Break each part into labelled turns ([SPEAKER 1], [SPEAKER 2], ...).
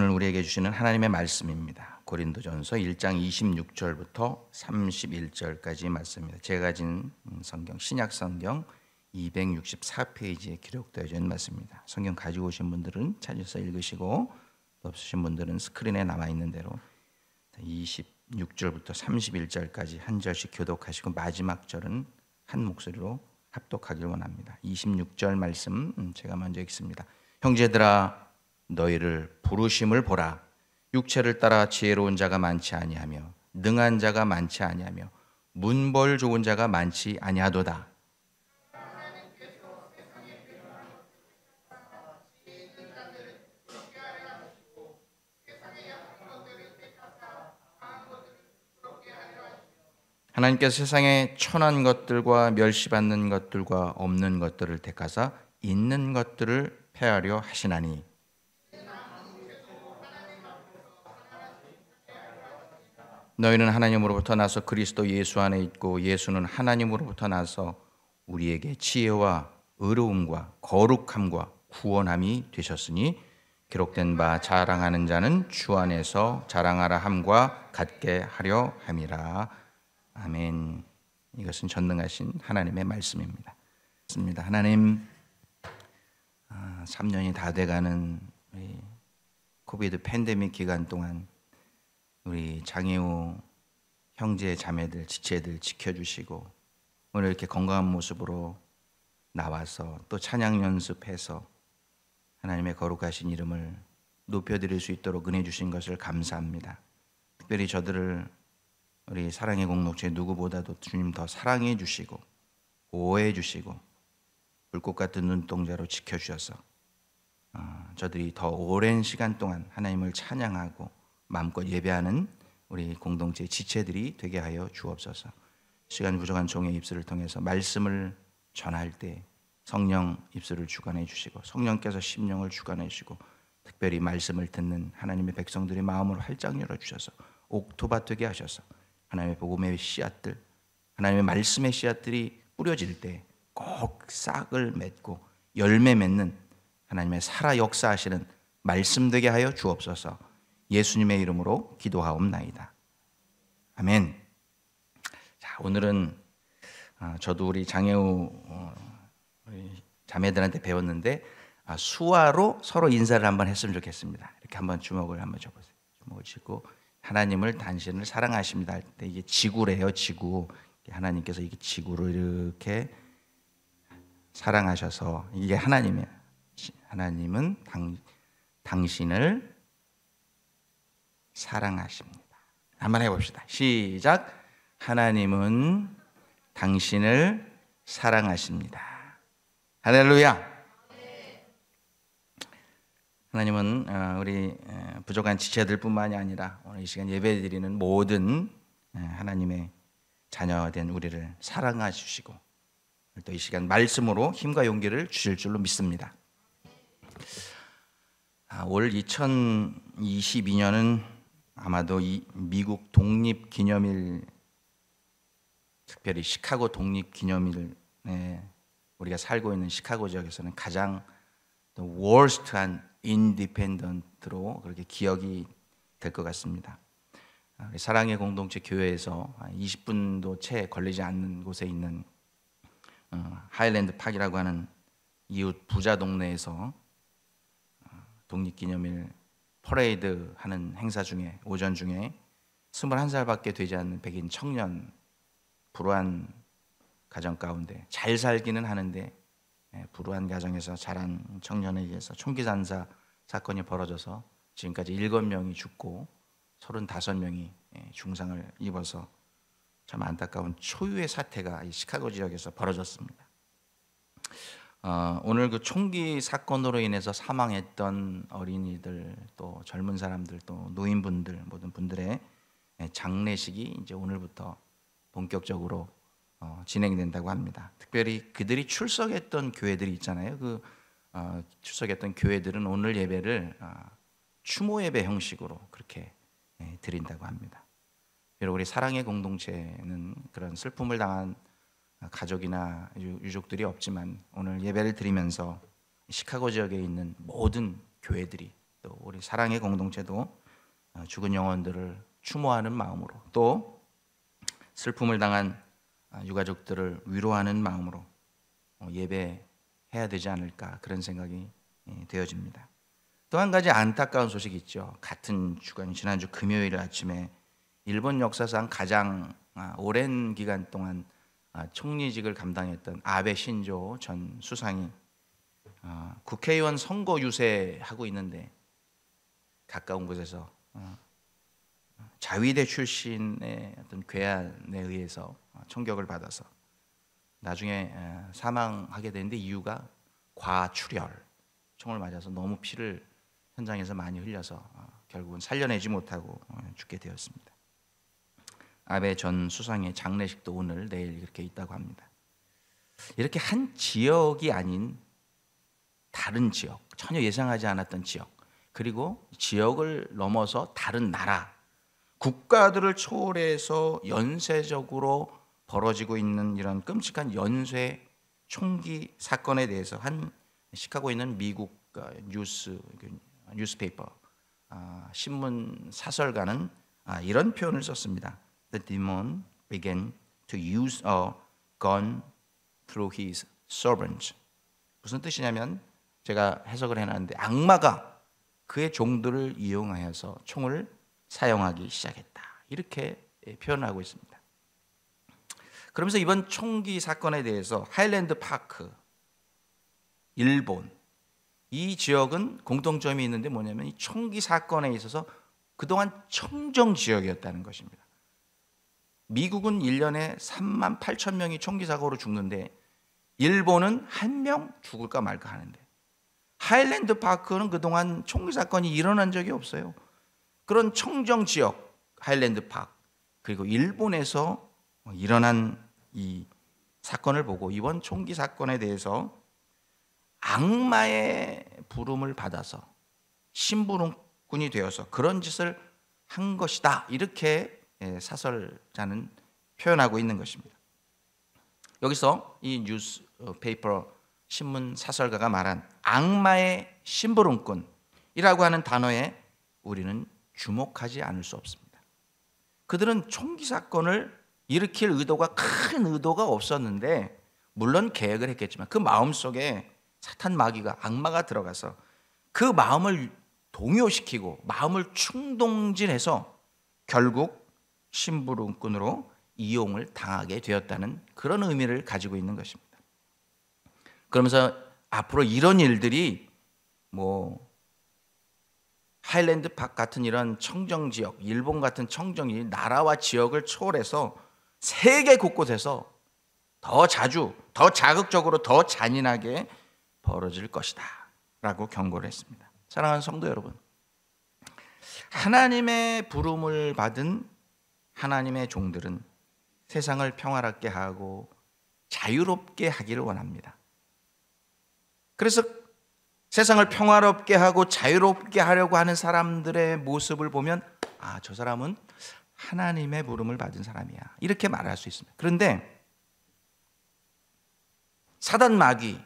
[SPEAKER 1] 오늘 우리에게 주시는 하나님의 말씀입니다. 고린도전서 1장 26절부터 31절까지 말씀입니다. 제가 가진 성경 신약 성경 264페이지에 기록되어 있는 말씀입니다. 성경 가지고 오신 분들은 찾아서 읽으시고 또 없으신 분들은 스크린에 남아 있는 대로 26절부터 31절까지 한 절씩 교독하시고 마지막 절은 한 목소리로 합독하길 원합니다. 26절 말씀 제가 먼저 읽습니다. 형제들아 너희를 부르심을 보라. 육체를 따라 지혜로운 자가 많지 아니하며 능한 자가 많지 아니하며 문벌 좋은 자가 많지 아니하도다. 하나님께서 세상에 천한 것들과 멸시받는 것들과 없는 것들을 택하사 있는 것들을 폐하려 하시나니 너희는 하나님으로부터 나서 그리스도 예수 안에 있고 예수는 하나님으로부터 나서 우리에게 지혜와 의로움과 거룩함과 구원함이 되셨으니 기록된 바 자랑하는 자는 주 안에서 자랑하라 함과 같게 하려 함이라. 아멘. 이것은 전능하신 하나님의 말씀입니다. 하나님, 3년이 다 돼가는 코비드 팬데믹 기간 동안 우리 장애우 형제 자매들 지체들 지켜주시고 오늘 이렇게 건강한 모습으로 나와서 또 찬양 연습해서 하나님의 거룩하신 이름을 높여드릴 수 있도록 은혜 주신 것을 감사합니다. 특별히 저들을 우리 사랑의 공동체 누구보다도 주님 더 사랑해 주시고 보호해 주시고 불꽃 같은 눈동자로 지켜주셔서 저들이 더 오랜 시간 동안 하나님을 찬양하고 마음껏 예배하는 우리 공동체 지체들이 되게 하여 주옵소서. 시간 부족한 종의 입술을 통해서 말씀을 전할 때 성령 입술을 주관해 주시고 성령께서 심령을 주관해 주시고 특별히 말씀을 듣는 하나님의 백성들의 마음을 활짝 열어주셔서 옥토밭 되게 하셔서 하나님의 복음의 씨앗들, 하나님의 말씀의 씨앗들이 뿌려질 때 꼭 싹을 맺고 열매 맺는 하나님의 살아 역사하시는 말씀 되게 하여 주옵소서. 예수님의 이름으로 기도하옵나이다. 아멘. 자, 오늘은 저도 우리 장애우 우리 자매들한테 배웠는데 수화로 서로 인사를 한번 했으면 좋겠습니다. 이렇게 한번 주먹을 한번 줘보세요. 주먹을 쥐고 하나님을 당신을 사랑하십니다 할 때 이게 지구래요. 지구. 하나님께서 이게 지구를 이렇게 사랑하셔서 이게 하나님이에요. 하나님은 당신을 사랑하십니다. 한번 해봅시다. 시작. 하나님은 당신을 사랑하십니다. 할렐루야. 하나님은 우리 부족한 지체들뿐만이 아니라 오늘 이 시간 예배드리는 모든 하나님의 자녀된 우리를 사랑해 주시고 또 이 시간 말씀으로 힘과 용기를 주실 줄로 믿습니다. 올 2022년은 아마도 이 미국 독립기념일, 특별히 시카고 독립기념일, 우리가 살고 있는 시카고 지역에서는 가장 worst한 인디펜던트로 그렇게 기억이 될 것 같습니다. 사랑의 공동체 교회에서 20분도 채 걸리지 않는 곳에 있는 하일랜드 파크라고 하는 이웃 부자 동네에서 독립기념일 퍼레이드 하는 행사 중에 오전 중에 21살밖에 되지 않는 백인 청년 불우한 가정 가운데 잘 살기는 하는데 불우한 가정에서 자란 청년에 의해서 총기 난사 사건이 벌어져서 지금까지 7명이 죽고 35명이 중상을 입어서 참 안타까운 초유의 사태가 이 시카고 지역에서 벌어졌습니다. 오늘 그 총기 사건으로 인해서 사망했던 어린이들 또 젊은 사람들 또 노인분들 모든 분들의 장례식이 이제 오늘부터 본격적으로 진행된다고 합니다. 특별히 그들이 출석했던 교회들이 있잖아요. 그 출석했던 교회들은 오늘 예배를 추모 예배 형식으로 그렇게 드린다고 합니다. 비록 우리 사랑의 공동체는 그런 슬픔을 당한 가족이나 유족들이 없지만 오늘 예배를 드리면서 시카고 지역에 있는 모든 교회들이 또 우리 사랑의 공동체도 죽은 영혼들을 추모하는 마음으로, 또 슬픔을 당한 유가족들을 위로하는 마음으로 예배해야 되지 않을까, 그런 생각이 되어집니다. 또 한 가지 안타까운 소식이 있죠. 같은 주간 지난주 금요일 아침에 일본 역사상 가장 오랜 기간 동안 총리직을 감당했던 아베 신조 전 수상이 국회의원 선거 유세하고 있는데 가까운 곳에서 자위대 출신의 어떤 괴한에 의해서 총격을 받아서 나중에 사망하게 되는데, 이유가 과출혈, 총을 맞아서 너무 피를 현장에서 많이 흘려서 결국은 살려내지 못하고 죽게 되었습니다. 아베 전 수상의 장례식도 오늘 내일 이렇게 있다고 합니다. 이렇게 한 지역이 아닌 다른 지역, 전혀 예상하지 않았던 지역, 그리고 지역을 넘어서 다른 나라, 국가들을 초월해서 연쇄적으로 벌어지고 있는 이런 끔찍한 연쇄 총기 사건에 대해서 한 시카고에 있는 미국 뉴스페이퍼 신문 사설가는 이런 표현을 썼습니다. The demon began to use a gun through his servants. 무슨 뜻이냐면, 제가 해석을 해놨는데, 악마가 그의 종들을 이용하여서 총을 사용하기 시작했다, 이렇게 표현하고 있습니다. 그러면서 이번 총기 사건에 대해서 하일랜드 파크, 일본, 이 지역은 공통점이 있는데 뭐냐면, 이 총기 사건에 있어서 그동안 청정 지역이었다는 것입니다. 미국은 1년에 3만 8천 명이 총기 사고로 죽는데 일본은 1명 죽을까 말까 하는데, 하일랜드 파크는 그동안 총기 사건이 일어난 적이 없어요. 그런 청정 지역 하일랜드 파크, 그리고 일본에서 일어난 이 사건을 보고 이번 총기 사건에 대해서 악마의 부름을 받아서 심부름꾼이 되어서 그런 짓을 한 것이다, 이렇게 사설자는 표현하고 있는 것입니다. 여기서 이 뉴스페이퍼 신문 사설가가 말한 악마의 심부름꾼이라고 하는 단어에 우리는 주목하지 않을 수 없습니다. 그들은 총기 사건을 일으킬 의도가, 큰 의도가 없었는데, 물론 계획을 했겠지만 그 마음속에 사탄 마귀가, 악마가 들어가서 그 마음을 동요시키고 마음을 충동질해서 결국 심부름꾼으로 이용을 당하게 되었다는 그런 의미를 가지고 있는 것입니다. 그러면서 앞으로 이런 일들이 하일랜드 팍 같은 이런 청정 지역, 일본 같은 청정이 나라와 지역을 초월해서 세계 곳곳에서 더 자주, 더 자극적으로, 더 잔인하게 벌어질 것이다 라고 경고를 했습니다. 사랑하는 성도 여러분, 하나님의 부름을 받은 하나님의 종들은 세상을 평화롭게 하고 자유롭게 하기를 원합니다. 그래서 세상을 평화롭게 하고 자유롭게 하려고 하는 사람들의 모습을 보면, 저 사람은 하나님의 부름을 받은 사람이야, 이렇게 말할 수 있습니다. 그런데 사단 마귀,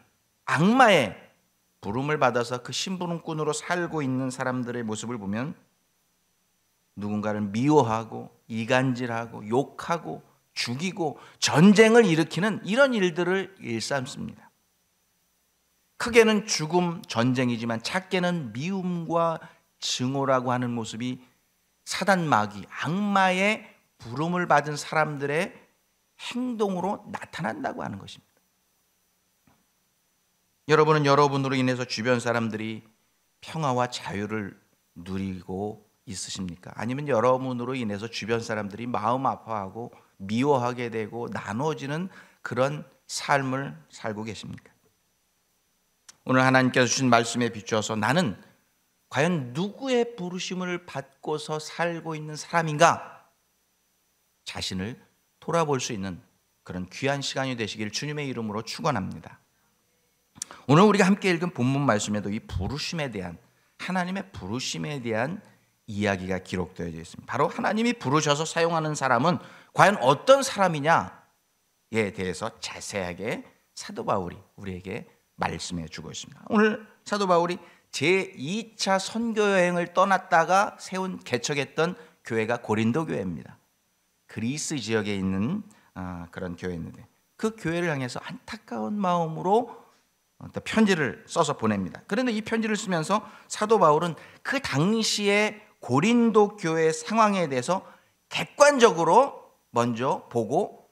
[SPEAKER 1] 악마의 부름을 받아서 그 심부름꾼으로 살고 있는 사람들의 모습을 보면 누군가를 미워하고 이간질하고 욕하고 죽이고 전쟁을 일으키는 이런 일들을 일삼습니다. 크게는 죽음, 전쟁이지만 작게는 미움과 증오라고 하는 모습이 사단 마귀, 악마의 부름을 받은 사람들의 행동으로 나타난다고 하는 것입니다. 여러분은 여러분으로 인해서 주변 사람들이 평화와 자유를 누리고 있으십니까? 아니면 여러분으로 인해서 주변 사람들이 마음 아파하고 미워하게 되고 나눠지는 그런 삶을 살고 계십니까? 오늘 하나님께서 주신 말씀에 비추어서 나는 과연 누구의 부르심을 받고서 살고 있는 사람인가? 자신을 돌아볼 수 있는 그런 귀한 시간이 되시길 주님의 이름으로 축원합니다. 오늘 우리가 함께 읽은 본문 말씀에도 이 부르심에 대한, 하나님의 부르심에 대한 이야기가 기록되어 있습니다. 바로 하나님이 부르셔서 사용하는 사람은 과연 어떤 사람이냐에 대해서 자세하게 사도 바울이 우리에게 말씀해 주고 있습니다. 오늘 사도 바울이 제2차 선교 여행을 떠났다가 세운 개척했던 교회가 고린도 교회입니다. 그리스 지역에 있는 그런 교회인데 그 교회를 향해서 안타까운 마음으로 편지를 써서 보냅니다. 그런데 이 편지를 쓰면서 사도 바울은 그 당시에 고린도 교회 상황에 대해서 객관적으로 먼저 보고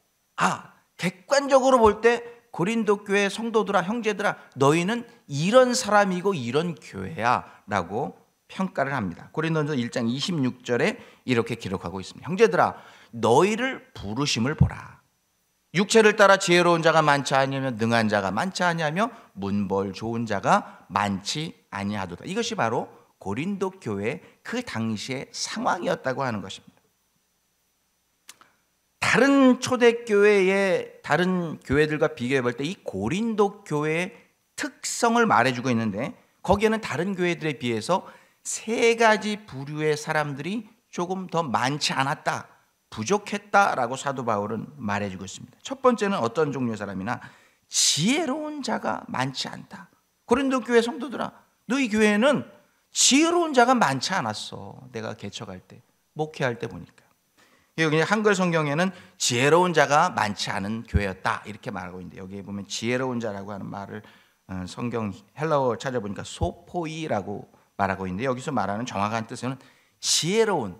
[SPEAKER 1] 객관적으로 볼 때 고린도 교회 성도들아 형제들아 너희는 이런 사람이고 이런 교회야 라고 평가를 합니다. 고린도전서 1장 26절에 이렇게 기록하고 있습니다. 형제들아 너희를 부르심을 보라. 육체를 따라 지혜로운 자가 많지 아니하며 능한 자가 많지 아니하며 문벌 좋은 자가 많지 아니하도다. 이것이 바로 고린도 교회의 그 당시의 상황이었다고 하는 것입니다. 다른 초대교회의 다른 교회들과 비교해 볼 때 이 고린도 교회의 특성을 말해주고 있는데 거기에는 다른 교회들에 비해서 세 가지 부류의 사람들이 조금 더 많지 않았다, 부족했다라고 사도 바울은 말해주고 있습니다. 첫 번째는 어떤 종류의 사람이나 지혜로운 자가 많지 않다. 고린도 교회 성도들아, 너희 교회는 지혜로운 자가 많지 않았어. 내가 개척할 때, 목회할 때 보니까. 여기 한글 성경에는 지혜로운 자가 많지 않은 교회였다 이렇게 말하고 있는데 여기에 보면 지혜로운 자라고 하는 말을 성경 헬라어 찾아보니까 소포이라고 말하고 있는데 여기서 말하는 정확한 뜻은 지혜로운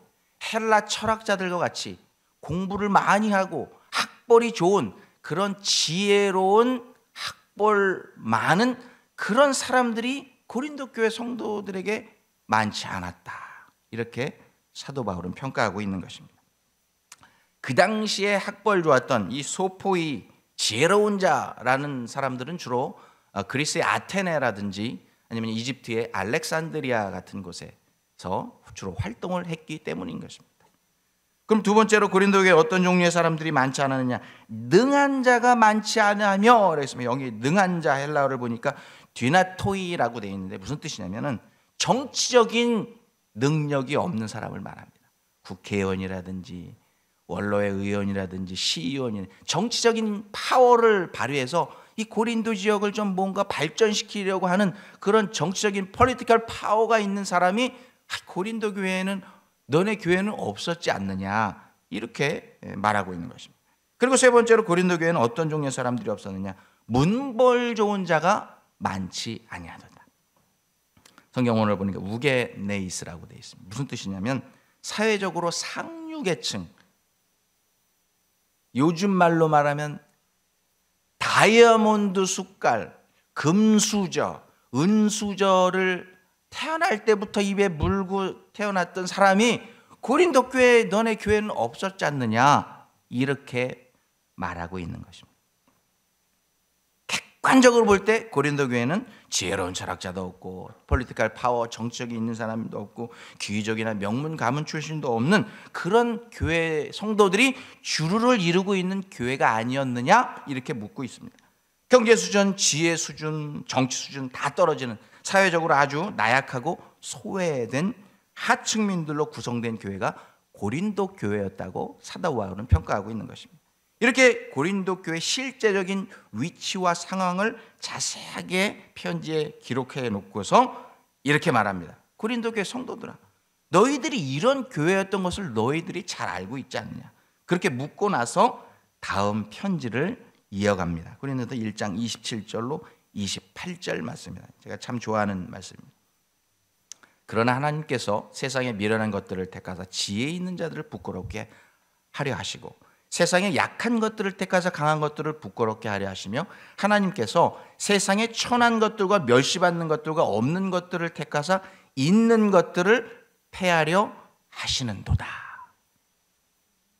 [SPEAKER 1] 헬라 철학자들과 같이 공부를 많이 하고 학벌이 좋은 그런 지혜로운 학벌 많은 그런 사람들이 고린도 교회 성도들에게 많지 않았다 이렇게 사도 바울은 평가하고 있는 것입니다. 그 당시에 학벌 좋았던 이 소포이 지혜로운 자라는 사람들은 주로 그리스의 아테네라든지 아니면 이집트의 알렉산드리아 같은 곳에서 주로 활동을 했기 때문인 것입니다. 그럼 두 번째로 고린도 교회에 어떤 종류의 사람들이 많지 않았느냐? 능한 자가 많지 않으며 그랬으면 여기 능한 자 헬라어를 보니까 뒤나토이라고 되어 있는데 무슨 뜻이냐면은 정치적인 능력이 없는 사람을 말합니다. 국회의원이라든지 원로의 의원이라든지 시의원이 정치적인 파워를 발휘해서 이 고린도 지역을 좀 뭔가 발전시키려고 하는 그런 정치적인 폴리티컬 파워가 있는 사람이 고린도 교회에는 너네 교회는 없었지 않느냐 이렇게 말하고 있는 것입니다. 그리고 세 번째로 고린도 교회는 어떤 종류의 사람들이 없었느냐? 문벌 좋은 자가 많지 아니하도다. 성경 오늘 보니까 우게네이스라고 되어 있습니다. 무슨 뜻이냐면 사회적으로 상류계층, 요즘 말로 말하면 다이아몬드 숟갈, 금수저, 은수저를 태어날 때부터 입에 물고 태어났던 사람이 고린도 교회에 너네 교회는 없었지 않느냐 이렇게 말하고 있는 것입니다. 객관적으로 볼 때 고린도 교회는 지혜로운 철학자도 없고 폴리티컬 파워 정치적이 있는 사람도 없고 귀족이나 명문 가문 출신도 없는 그런 교회 성도들이 주류를 이루고 있는 교회가 아니었느냐 이렇게 묻고 있습니다. 경제 수준, 지혜 수준, 정치 수준 다 떨어지는 사회적으로 아주 나약하고 소외된 하층민들로 구성된 교회가 고린도 교회였다고 사도 바울은 평가하고 있는 것입니다. 이렇게 고린도 교회의 실제적인 위치와 상황을 자세하게 편지에 기록해 놓고서 이렇게 말합니다. 고린도 교회 성도들아, 너희들이 이런 교회였던 것을 너희들이 잘 알고 있지 않느냐. 그렇게 묻고 나서 다음 편지를 이어갑니다. 고린도서 1장 27절로 28절 말씀입니다. 제가 참 좋아하는 말씀입니다. 그러나 하나님께서 세상에 미련한 것들을 택하사 지혜 있는 자들을 부끄럽게 하려 하시고 세상에 약한 것들을 택하사 강한 것들을 부끄럽게 하려 하시며 하나님께서 세상에 천한 것들과 멸시받는 것들과 없는 것들을 택하사 있는 것들을 패하려 하시는도다.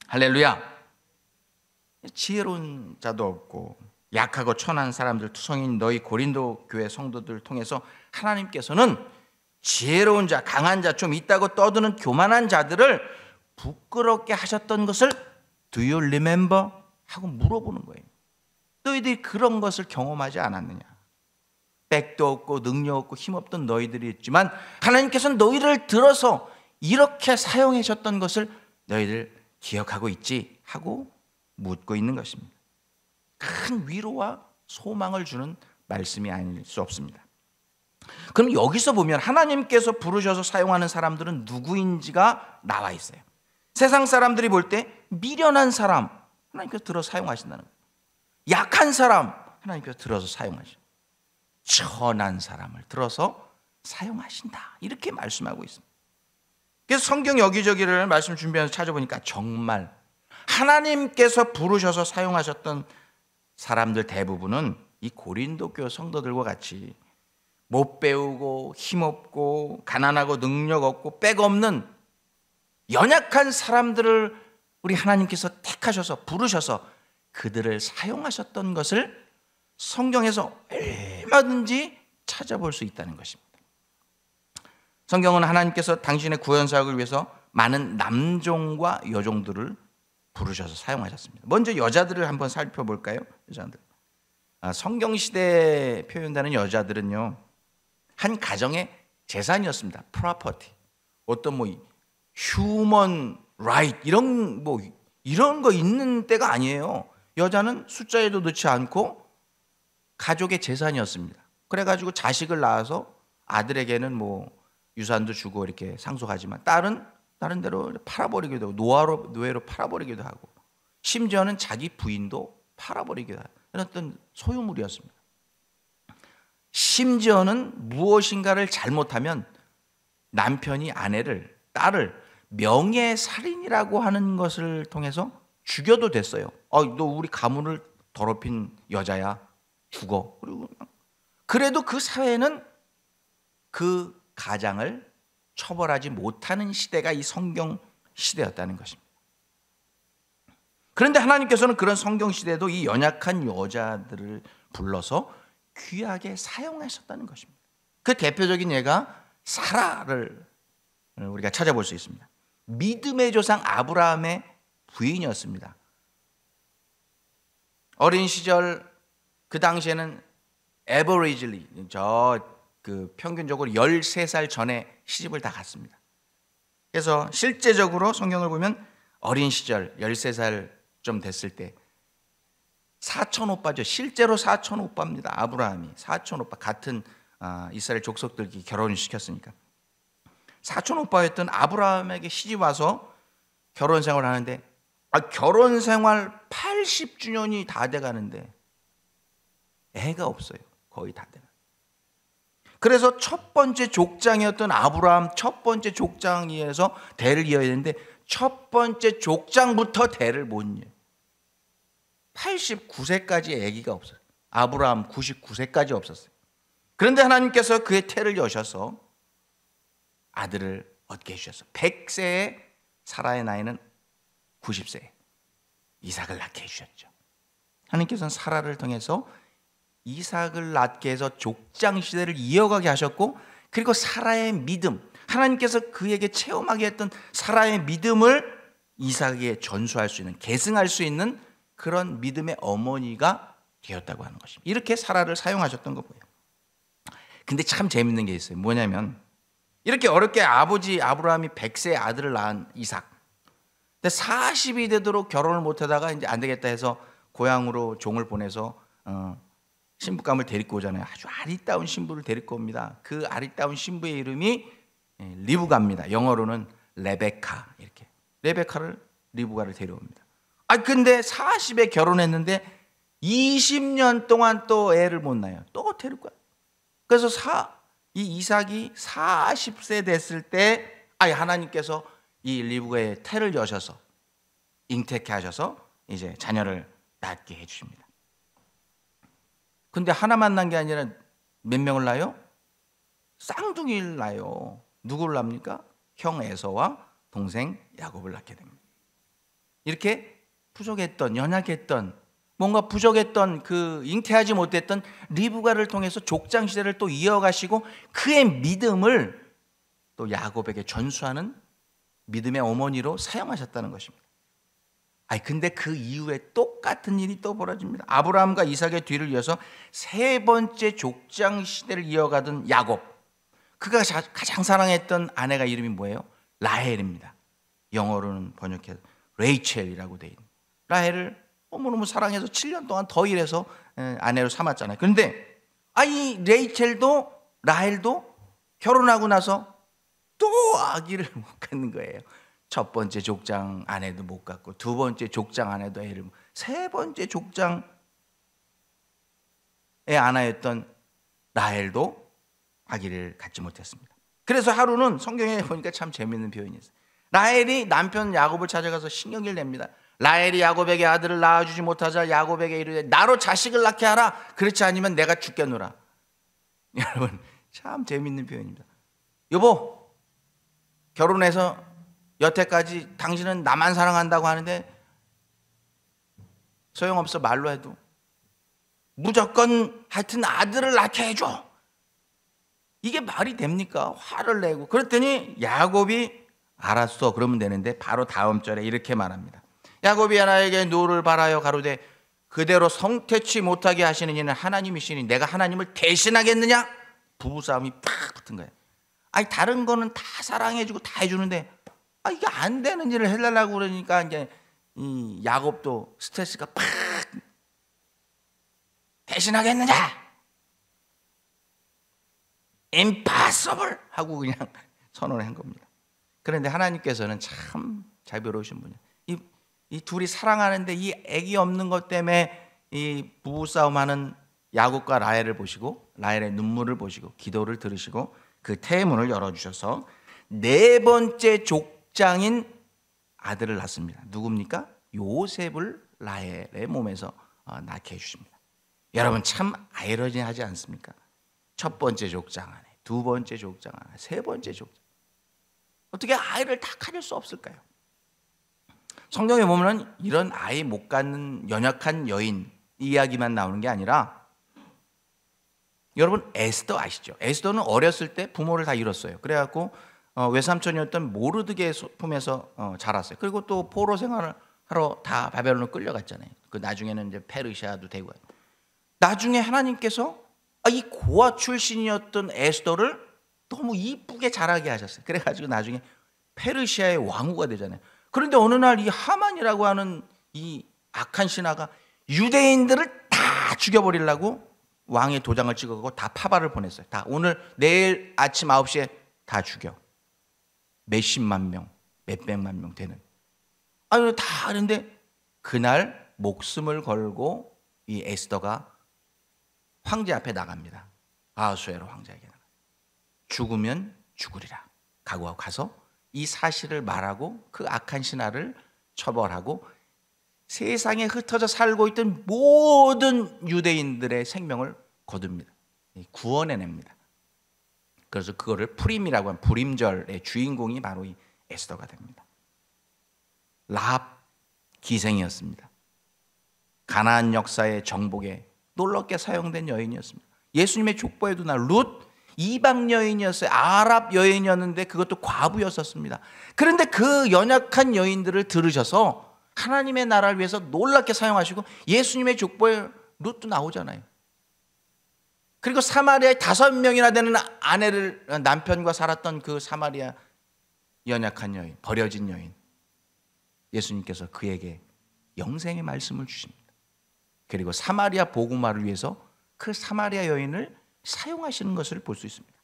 [SPEAKER 1] 할렐루야. 지혜로운 자도 없고 약하고 천한 사람들 투성인 너희 고린도 교회 성도들을 통해서 하나님께서는 지혜로운 자, 강한 자, 좀 있다고 떠드는 교만한 자들을 부끄럽게 하셨던 것을 Do you remember? 하고 물어보는 거예요. 너희들이 그런 것을 경험하지 않았느냐? 백도 없고 능력 없고 힘없던 너희들이 있지만 하나님께서는 너희를 들어서 이렇게 사용하셨던 것을 너희들 기억하고 있지? 하고 묻고 있는 것입니다. 큰 위로와 소망을 주는 말씀이 아닐 수 없습니다. 그럼 여기서 보면 하나님께서 부르셔서 사용하는 사람들은 누구인지가 나와 있어요. 세상 사람들이 볼 때 미련한 사람 하나님께서 들어서 사용하신다는 거예요. 약한 사람 하나님께서 들어서 사용하신다. 천한 사람을 들어서 사용하신다. 이렇게 말씀하고 있습니다. 그래서 성경 여기저기를 말씀 준비하면서 찾아보니까 정말 하나님께서 부르셔서 사용하셨던 사람들 대부분은 이 고린도 교회 성도들과 같이 못 배우고 힘없고 가난하고 능력 없고 백 없는 연약한 사람들을 우리 하나님께서 택하셔서 부르셔서 그들을 사용하셨던 것을 성경에서 얼마든지 찾아볼 수 있다는 것입니다. 성경은 하나님께서 당신의 구원 사역을 위해서 많은 남종과 여종들을 부르셔서 사용하셨습니다. 먼저 여자들을 한번 살펴볼까요? 여자들. 성경 시대에 표현되는 여자들은요, 한 가정의 재산이었습니다. 프로퍼티. 어떤 휴먼 라이트 이런 거 있는 때가 아니에요. 여자는 숫자에도 넣지 않고 가족의 재산이었습니다. 그래가지고 자식을 낳아서 아들에게는 유산도 주고 이렇게 상속하지만 딸은 다른 데로 팔아버리기도 하고 노예로 팔아버리기도 하고 심지어는 자기 부인도 팔아버리기도 하고 이런 어떤 소유물이었습니다. 심지어는 무엇인가를 잘못하면 남편이 딸을 명예살인이라고 하는 것을 통해서 죽여도 됐어요. 너 우리 가문을 더럽힌 여자야, 죽어. 그래도 그 사회는 그 가장을 처벌하지 못하는 시대가 이 성경 시대였다는 것입니다. 그런데 하나님께서는 그런 성경 시대에도 이 연약한 여자들을 불러서 귀하게 사용하셨다는 것입니다. 그 대표적인 예가 사라를 우리가 찾아볼 수 있습니다. 믿음의 조상 아브라함의 부인이었습니다. 어린 시절 그 당시에는 에버리지리 평균적으로 13살 전에 시집을 다 갔습니다. 그래서 실제적으로 성경을 보면 어린 시절 13살 좀 됐을 때 사촌 오빠죠. 실제로 사촌 오빠입니다. 아브라함이 사촌 오빠 같은 이스라엘 족속들끼리 결혼을 시켰으니까 사촌 오빠였던 아브라함에게 시집 와서 결혼 생활을 하는데 결혼 생활 80주년이 다 돼가는데 애가 없어요. 거의 다 돼가. 그래서 첫 번째 족장이었던 아브라함 첫 번째 족장에서 대를 이어야 되는데 첫 번째 족장부터 대를 못 이어요. 89세까지 아기가 없어요. 아브라함 99세까지 없었어요. 그런데 하나님께서 그의 태를 여셔서 아들을 얻게 해주셨어요. 100세에 사라의 나이는 90세 이삭을 낳게 해주셨죠. 하나님께서는 사라를 통해서 이삭을 낳게 해서 족장 시대를 이어가게 하셨고 그리고 사라의 믿음 하나님께서 그에게 체험하게 했던 사라의 믿음을 이삭에게 전수할 수 있는 계승할 수 있는 그런 믿음의 어머니가 되었다고 하는 것입니다. 이렇게 사라를 사용하셨던 거 보여요. 근데 참 재밌는 게 있어요. 뭐냐면 이렇게 어렵게 아버지 아브라함이 100세의 아들을 낳은 이삭. 근데 40이 되도록 결혼을 못하다가 이제 안 되겠다 해서 고향으로 종을 보내서 신부감을 데리고 오잖아요. 아주 아리따운 신부를 데리고 옵니다. 그 아리따운 신부의 이름이 리브가입니다. 영어로는 레베카 이렇게. 레베카를 리브가를 데려옵니다. 근데 40에 결혼했는데 20년 동안 또 애를 못 낳아요. 또 데리고 와요. 그래서 이 이삭이 40세 됐을 때 하나님께서 이 리브가의 태를 여셔서 잉태케 하셔서 이제 자녀를 낳게 해주십니다. 근데 하나만 낳은 게 아니라 몇 명을 낳아요? 쌍둥이를 낳아요. 누구를 낳습니까? 형 에서와 동생 야곱을 낳게 됩니다. 이렇게 부족했던 연약했던 뭔가 부족했던 그 잉태하지 못했던 리브가를 통해서 족장 시대를 또 이어가시고 그의 믿음을 또 야곱에게 전수하는 믿음의 어머니로 사용하셨다는 것입니다. 근데 그 이후에 똑같은 일이 또 벌어집니다. 아브라함과 이삭의 뒤를 이어서 세 번째 족장 시대를 이어가던 야곱. 그가 가장 사랑했던 아내가 이름이 뭐예요? 라헬입니다. 영어로는 번역해서 레이첼이라고 돼 있는. 라헬을 너무너무 사랑해서 7년 동안 더 일해서 아내로 삼았잖아요. 그런데 이 레이첼도 라헬도 결혼하고 나서 또 아기를 못 갖는 거예요. 첫 번째 족장 아내도 못 갖고, 두 번째 족장 아내도 애를, 세 번째 족장의 아내였던 라헬도 아기를 갖지 못했습니다. 그래서 하루는 성경에 보니까 참 재미있는 표현이 있어요. 라헬이 남편 야곱을 찾아가서 신경질 냅니다. 라헬이 야곱에게 아들을 낳아주지 못하자 야곱에게 이르되 나로 자식을 낳게 하라. 그렇지 않으면 내가 죽겠노라. 여러분, 참 재미있는 표현입니다. 여보, 결혼해서 여태까지 당신은 나만 사랑한다고 하는데 소용없어. 말로 해도 무조건 하여튼 아들을 낳게 해줘. 이게 말이 됩니까? 화를 내고. 그랬더니 야곱이 알았어 그러면 되는데 바로 다음 절에 이렇게 말합니다. 야곱이 하나에게 누를 바라여 가로되 그대로 성태치 못하게 하시는 이는 하나님이시니 내가 하나님을 대신하겠느냐? 부부싸움이 팍 붙은 거예요. 아니 다른 거는 다 사랑해주고 다 해주는데 이게 안 되는 일을 해달라고 그러니까 이제 이 야곱도 스트레스가 팍. 대신하겠느냐? impossible 하고 그냥 선언을 한 겁니다. 그런데 하나님께서는 참 잘 배우신 분이에요. 이 둘이 사랑하는데 이 애기 없는 것 때문에 이 부부싸움하는 야곱과 라헬을 보시고 라헬의 눈물을 보시고 기도를 들으시고 그 태문을 열어주셔서 네 번째 족장인 아들을 낳습니다. 누굽니까? 요셉을 라헬의 몸에서 낳게 해주십니다. 여러분 참 아이러니하지 않습니까? 첫 번째 족장 안에, 두 번째 족장 안에, 세 번째 족장. 어떻게 아이를 다 가질 수 없을까요? 성경에 보면 이런 아이 못 갖는 연약한 여인 이야기만 나오는 게 아니라 여러분 에스더 아시죠? 에스더는 어렸을 때 부모를 다 잃었어요. 그래갖고 외삼촌이었던 모르드게의 품에서 자랐어요. 그리고 또 포로 생활을 하러 다 바벨론으로 끌려갔잖아요. 그 나중에는 이제 페르시아도 되고. 나중에 하나님께서 이 고아 출신이었던 에스더를 너무 이쁘게 자라게 하셨어요. 그래가지고 나중에 페르시아의 왕후가 되잖아요. 그런데 어느 날 이 하만이라고 하는 이 악한 신하가 유대인들을 다 죽여버리려고 왕의 도장을 찍어가고 다 파발을 보냈어요. 다 오늘 내일 아침 9시에 다 죽여. 몇십만 명, 몇백만 명 되는. 다 하는데 그날 목숨을 걸고 이 에스더가 황제 앞에 나갑니다. 아하수에로 황제에게 나가. 죽으면 죽으리라. 각오하고 가서 이 사실을 말하고 그 악한 신하를 처벌하고 세상에 흩어져 살고 있던 모든 유대인들의 생명을 거둡니다. 구원해냅니다. 그래서 그거를 푸림이라고 하는 불임절의 주인공이 바로 이 에스더가 됩니다. 라합 기생이었습니다. 가나안 역사의 정복에 놀랍게 사용된 여인이었습니다. 예수님의 족보에도 룻 이방 여인이었어요. 아랍 여인이었는데 그것도 과부였었습니다. 그런데 그 연약한 여인들을 들으셔서 하나님의 나라를 위해서 놀랍게 사용하시고 예수님의 족보에 룻도 나오잖아요. 그리고 사마리아에 5명이나 되는 남편과 살았던 그 사마리아 연약한 여인, 버려진 여인, 예수님께서 그에게 영생의 말씀을 주십니다. 그리고 사마리아 복음화를 위해서 그 사마리아 여인을 사용하시는 것을 볼 수 있습니다.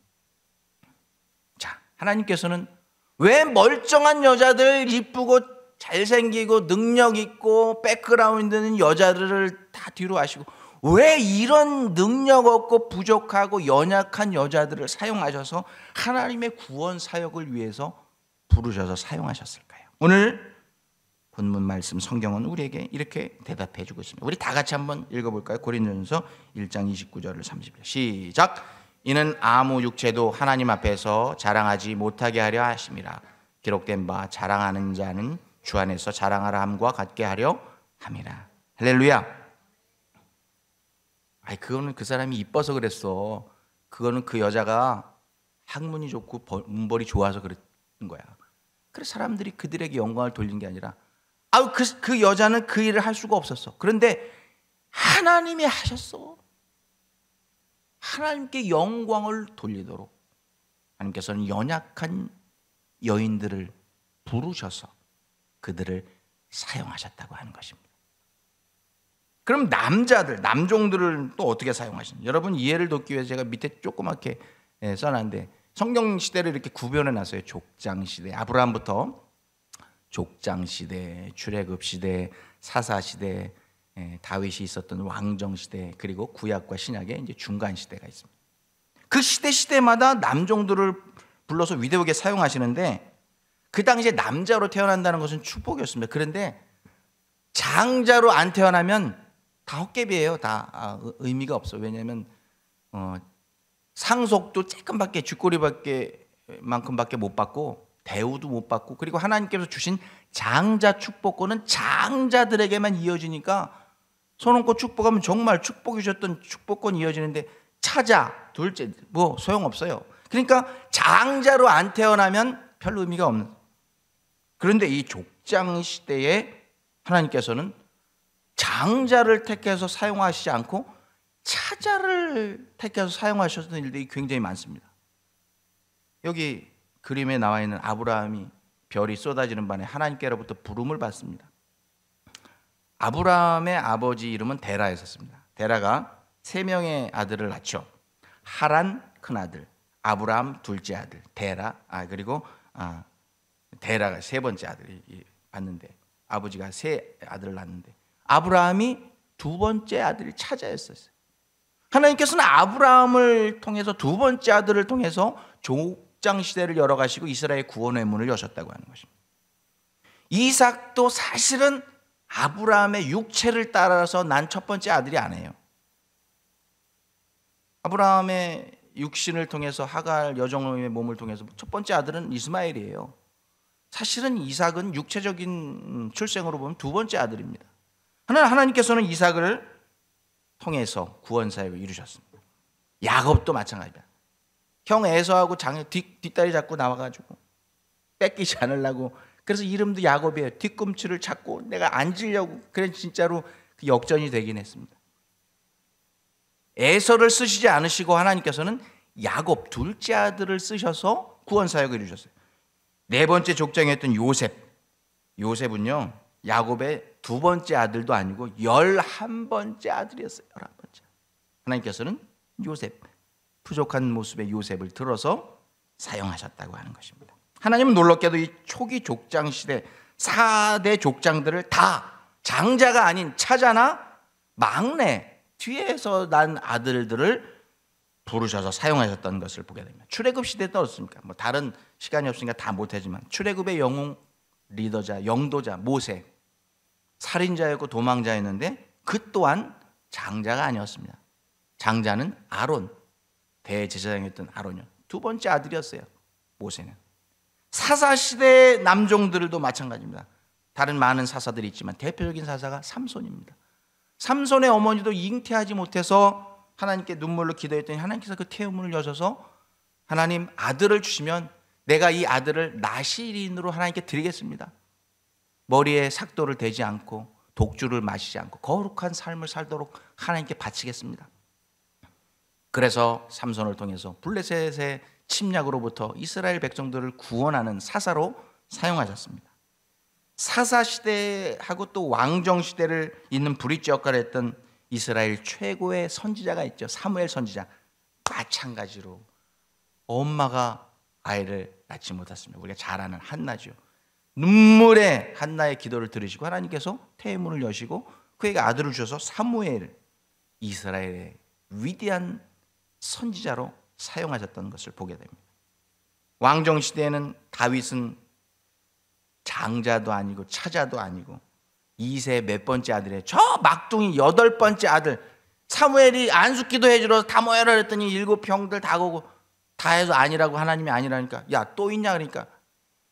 [SPEAKER 1] 자, 하나님께서는 왜 멀쩡한 여자들, 이쁘고 잘생기고 능력 있고 백그라운드 있는 여자들을 다 뒤로 하시고 왜 이런 능력 없고 부족하고 연약한 여자들을 사용하셔서 하나님의 구원 사역을 위해서 부르셔서 사용하셨을까요? 오늘 본문 말씀 성경은 우리에게 이렇게 대답해 주고 있습니다. 우리 다 같이 한번 읽어볼까요? 고린도전서 1장 29절을 30절 시작. 이는 아무 육체도 하나님 앞에서 자랑하지 못하게 하려 하심이라. 기록된 바 자랑하는 자는 주 안에서 자랑하라 함과 같게 하려 함이라. 할렐루야. 그거는 그 사람이 이뻐서 그랬어. 그거는 그 여자가 학문이 좋고 문벌이 좋아서 그랬던 거야. 그래서 사람들이 그들에게 영광을 돌린 게 아니라 그 여자는 그 일을 할 수가 없었어. 그런데 하나님이 하셨어. 하나님께 영광을 돌리도록 하나님께서는 연약한 여인들을 부르셔서 그들을 사용하셨다고 하는 것입니다. 그럼 남종들을 또 어떻게 사용하시는지 여러분 이해를 돕기 위해서 제가 밑에 조그맣게 써놨는데 성경 시대를 이렇게 구별해 놨어요. 족장 시대, 아브라함부터 족장 시대, 출애굽 시대, 사사 시대, 다윗이 있었던 왕정 시대, 그리고 구약과 신약의 이제 중간 시대가 있습니다. 그 시대마다 남종들을 불러서 위대하게 사용하시는데, 그 당시에 남자로 태어난다는 것은 축복이었습니다. 그런데 장자로 안 태어나면 다 헛개비예요. 다 의미가 없어요. 왜냐하면 상속도 조금밖에, 쥐꼬리만큼밖에 못 받고, 대우도 못 받고, 그리고 하나님께서 주신 장자 축복권은 장자들에게만 이어지니까 손얹고 축복하면 정말 축복이 주셨던 축복권이 이어지는데, 차자, 둘째 뭐 소용없어요. 그러니까 장자로 안 태어나면 별 의미가 없는. 그런데 이 족장 시대에 하나님께서는 장자를 택해서 사용하시지 않고 차자를 택해서 사용하셨던 일들이 굉장히 많습니다. 여기 그림에 나와 있는 아브라함이 별이 쏟아지는 밤에 하나님께로부터 부름을 받습니다. 아브라함의 아버지 이름은 데라였었습니다. 데라가 3명의 아들을 낳죠. 하란 큰아들, 아브라함 둘째 아들, 그리고 데라가 3번째 아들이 봤는데, 아버지가 3 아들을 낳는데 아브라함이 2번째 아들이 차자였어요. 하나님께서는 아브라함을 통해서 2번째 아들을 통해서 족장 시대를 열어가시고 이스라엘 구원의 문을 여셨다고 하는 것입니다. 이삭도 사실은 아브라함의 육체를 따라서 난 첫 번째 아들이 아니에요. 아브라함의 육신을 통해서 하갈 여종의 몸을 통해서 첫 번째 아들은 이스마엘이에요. 사실은 이삭은 육체적인 출생으로 보면 2번째 아들입니다. 하나님께서는 이삭을 통해서 구원 사역을 이루셨습니다. 야곱도 마찬가지입니다. 형 에서하고 뒷다리 잡고 나와가지고 뺏기지 않으려고, 그래서 이름도 야곱이에요. 뒤꿈치를 잡고 내가 앉으려고. 그래서 진짜로 그 역전이 되긴 했습니다. 에서를 쓰시지 않으시고 하나님께서는 야곱 둘째 아들을 쓰셔서 구원 사역을 이루셨어요. 4번째 족장이었던 요셉은요, 야곱의 2번째 아들도 아니고 11번째 아들이었어요. 11번째. 하나님께서는 요셉, 부족한 모습의 요셉을 들어서 사용하셨다고 하는 것입니다. 하나님은 놀랍게도 이 초기 족장 시대 4대 족장들을 다 장자가 아닌 차자나 막내, 뒤에서 난 아들들을 부르셔서 사용하셨던 것을 보게 됩니다. 출애굽 시대도 어떻습니까? 뭐 다른 시간이 없으니까 다 못하지만 출애굽의 영웅 리더자, 영도자 모세, 살인자였고 도망자였는데 그 또한 장자가 아니었습니다. 장자는 아론, 대제사장이었던 아론이요. 2번째 아들이었어요. 모세는. 사사시대 남종들도 마찬가지입니다. 다른 많은 사사들이 있지만 대표적인 사사가 삼손입니다. 삼손의 어머니도 잉태하지 못해서 하나님께 눈물로 기도했더니 하나님께서 그 태음문을 여셔서 하나님 아들을 주시면 내가 이 아들을 나실인으로 하나님께 드리겠습니다. 머리에 삭도를 대지 않고 독주를 마시지 않고 거룩한 삶을 살도록 하나님께 바치겠습니다. 그래서 삼손을 통해서 블레셋의 침략으로부터 이스라엘 백성들을 구원하는 사사로 사용하셨습니다. 사사시대하고 또 왕정시대를 잇는 브릿지 역할을 했던 이스라엘 최고의 선지자가 있죠. 사무엘 선지자. 마찬가지로 엄마가 아이를 낳지 못했습니다. 우리가 잘 아는 한나죠. 눈물의 한나의 기도를 들으시고 하나님께서 태문을 여시고 그에게 아들을 주셔서 사무엘, 이스라엘의 위대한 선지자로 사용하셨던 것을 보게 됩니다. 왕정시대에는 다윗은 장자도 아니고 차자도 아니고 2세 몇 번째 아들이에요. 저 막둥이 8번째 아들. 사무엘이 안숫기도 해주러 다 모여라 그랬더니 7형들 다 오고 다 해서 아니라고 하나님이 아니라니까 야 또 있냐 그러니까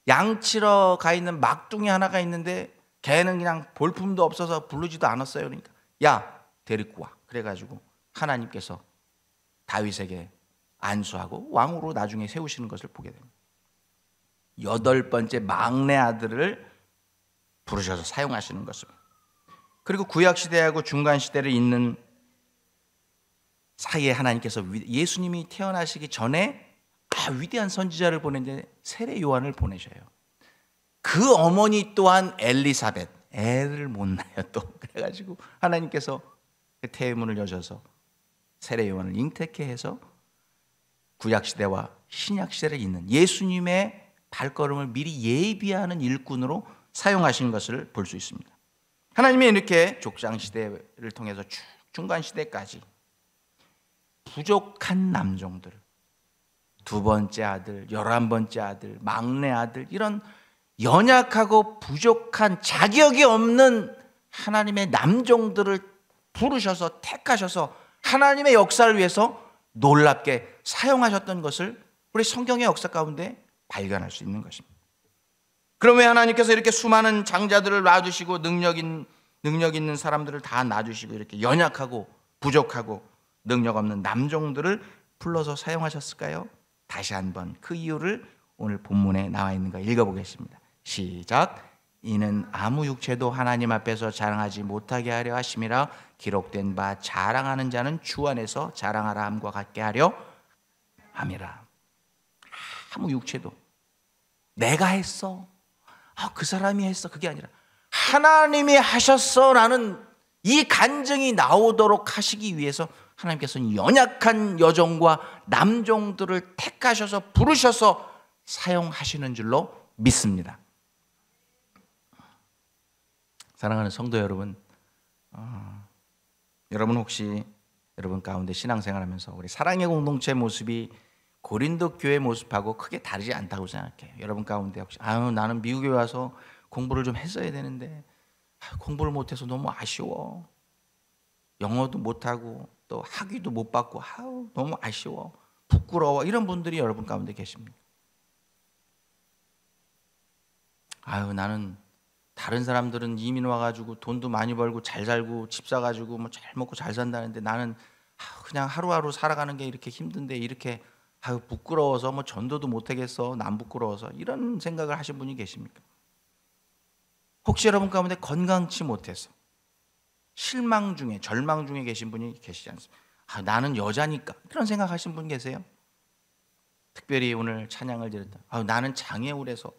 [SPEAKER 1] 양 치러 가 있는 막둥이 하나가 있는데 걔는 그냥 볼품도 없어서 부르지도 않았어요. 그러니까 야 데리고 와. 그래가지고 하나님께서 다윗에게 안수하고 왕으로 나중에 세우시는 것을 보게 됩니다. 8번째 막내 아들을 부르셔서 사용하시는 것입니다. 그리고 구약시대하고 중간시대를 잇는 사이에 하나님께서 예수님이 태어나시기 전에 위대한 선지자를 보내는데 세례 요한을 보내셔요. 그 어머니 또한 엘리사벳, 애를 못 낳아요 또. 그래가지고 하나님께서 그 태문을 여셔서 세례 요한을 잉태케 해서 구약시대와 신약시대를 잇는 예수님의 발걸음을 미리 예비하는 일꾼으로 사용하신 것을 볼 수 있습니다. 하나님이 이렇게 족장시대를 통해서 쭉 중간시대까지 부족한 남종들을, 두 번째 아들, 11번째 아들, 막내 아들, 이런 연약하고 부족한 자격이 없는 하나님의 남종들을 부르셔서 택하셔서 하나님의 역사를 위해서 놀랍게 사용하셨던 것을 우리 성경의 역사 가운데 발견할 수 있는 것입니다. 그럼 왜 하나님께서 이렇게 수많은 장자들을 놔두시고 능력 있는 사람들을 다 놔두시고 이렇게 연약하고 부족하고 능력 없는 남종들을 불러서 사용하셨을까요? 다시 한번 그 이유를 오늘 본문에 나와 있는 거 읽어보겠습니다. 시작. 이는 아무 육체도 하나님 앞에서 자랑하지 못하게 하려 하심이라 기록된 바 자랑하는 자는 주 안에서 자랑하라 함과 같게 하려 함이라. 아무 육체도 내가 했어, 그 사람이 했어, 그게 아니라 하나님이 하셨어 라는 이 간증이 나오도록 하시기 위해서 하나님께서는 연약한 여종과 남종들을 택하셔서 부르셔서 사용하시는 줄로 믿습니다. 사랑하는 성도 여러분, 여러분 혹시 여러분 가운데 신앙생활하면서 우리 사랑의 공동체 모습이 고린도 교회 모습하고 크게 다르지 않다고 생각해요. 여러분 가운데 혹시 나는 미국에 와서 공부를 좀 했어야 되는데 공부를 못해서 너무 아쉬워, 영어도 못하고 또 학위도 못 받고 너무 아쉬워, 부끄러워, 이런 분들이 여러분 가운데 계십니다. 나는 다른 사람들은 이민 와가지고 돈도 많이 벌고 잘 살고 집 사가지고 뭐 잘 먹고 잘 산다는데 나는 그냥 하루하루 살아가는 게 이렇게 힘든데 이렇게 부끄러워서 뭐 전도도 못하겠어, 남 부끄러워서, 이런 생각을 하신 분이 계십니까? 혹시 여러분 가운데 건강치 못해서 실망 중에 절망 중에 계신 분이 계시지 않습니까? 나는 여자니까, 그런 생각하신 분 계세요? 특별히 오늘 찬양을 드렸다. 나는 장애우라서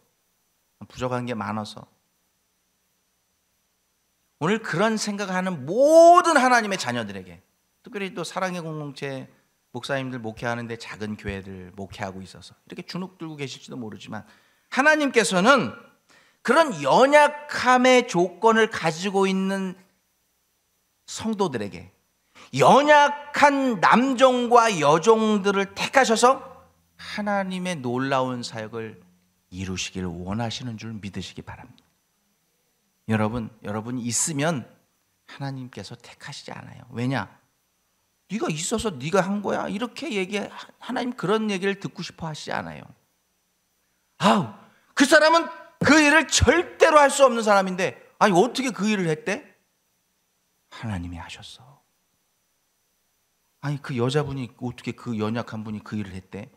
[SPEAKER 1] 부족한 게 많아서. 오늘 그런 생각하는 모든 하나님의 자녀들에게, 특별히 또 사랑의 공동체 목사님들 목회하는데 작은 교회들 목회하고 있어서 이렇게 주눅 들고 계실지도 모르지만, 하나님께서는 그런 연약함의 조건을 가지고 있는 성도들에게 연약한 남종과 여종들을 택하셔서 하나님의 놀라운 사역을 이루시길 원하시는 줄 믿으시기 바랍니다. 여러분 있으면 하나님께서 택하시지 않아요. 왜냐? 네가 있어서 네가 한 거야, 이렇게 하나님 그런 얘기를 듣고 싶어 하시지 않아요. 그 사람은 그 일을 절대로 할 수 없는 사람인데 어떻게 그 일을 했대? 하나님이 하셨어. 그 여자분이 어떻게 그 연약한 분이 그 일을 했대?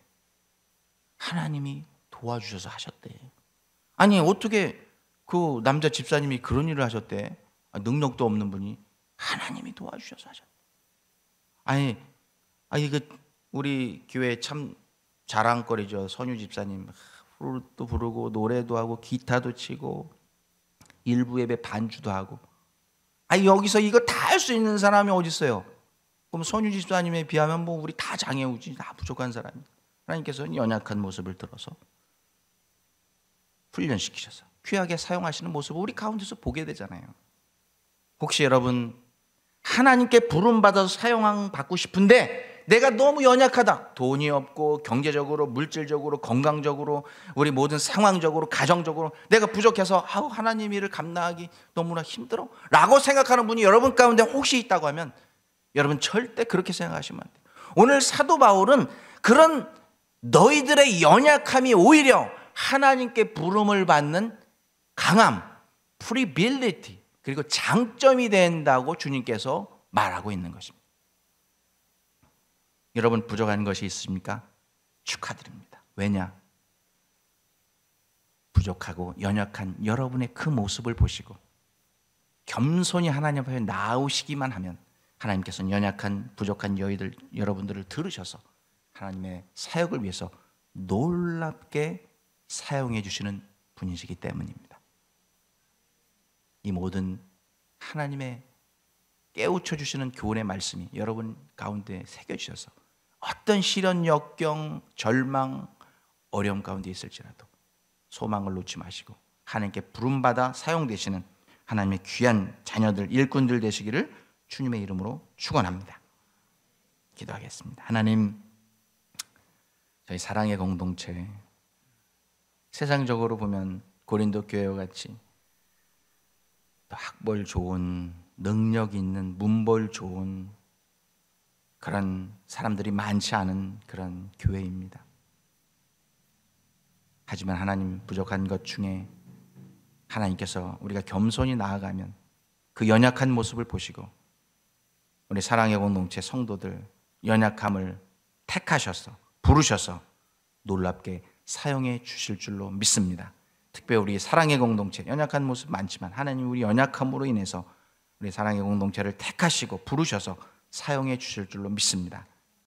[SPEAKER 1] 하나님이 도와주셔서 하셨대. 어떻게 그 남자 집사님이 그런 일을 하셨대? 능력도 없는 분이 하나님이 도와주셔서 하셨대. 우리 교회 참 자랑거리죠. 선유 집사님 플룻도 부르고 노래도 하고 기타도 치고 일부 예배 반주도 하고. 여기서 이거 다 할 수 있는 사람이 어디 있어요? 그럼 선유 집사님에 비하면 뭐 우리 다 장애우지, 다 부족한 사람입니다. 하나님께서는 연약한 모습을 들어서 훈련시키셔서 귀하게 사용하시는 모습을 우리 가운데서 보게 되잖아요. 혹시 여러분 하나님께 부름받아서 사용받고 싶은데 내가 너무 연약하다, 돈이 없고 경제적으로 물질적으로 건강적으로 우리 모든 상황적으로 가정적으로 내가 부족해서 하나님 일을 감당하기 너무나 힘들어 라고 생각하는 분이 여러분 가운데 혹시 있다고 하면 여러분 절대 그렇게 생각하시면 안 돼요. 오늘 사도 바울은 그런 너희들의 연약함이 오히려 하나님께 부름을 받는 강함, 프리빌리티, 그리고 장점이 된다고 주님께서 말하고 있는 것입니다. 여러분 부족한 것이 있습니까? 축하드립니다. 왜냐? 부족하고 연약한 여러분의 그 모습을 보시고 겸손히 하나님 앞에 나오시기만 하면 하나님께서는 연약한 부족한 여러분들을 들으셔서 하나님의 사역을 위해서 놀랍게 사용해 주시는 분이시기 때문입니다. 이 모든 하나님의 깨우쳐 주시는 교훈의 말씀이 여러분 가운데 새겨주셔서 어떤 시련, 역경, 절망, 어려움 가운데 있을지라도 소망을 놓지 마시고 하나님께 부름받아 사용되시는 하나님의 귀한 자녀들, 일꾼들 되시기를 주님의 이름으로 축원합니다. 기도하겠습니다. 하나님, 저희 사랑의 공동체, 세상적으로 보면 고린도 교회와 같이 또 학벌 좋은, 능력 있는, 문벌 좋은 그런 사람들이 많지 않은 그런 교회입니다. 하지만 하나님, 부족한 것 중에 하나님께서 우리가 겸손히 나아가면 그 연약한 모습을 보시고 우리 사랑의 공동체 성도들 연약함을 택하셔서 부르셔서 놀랍게 사용해 주실 줄로 믿습니다. 특별히 우리 사랑의 공동체 연약한 모습 많지만 하나님, 우리 연약함으로 인해서 우리 사랑의 공동체를 택하시고 부르셔서 사용해 주실 줄로 믿습니다.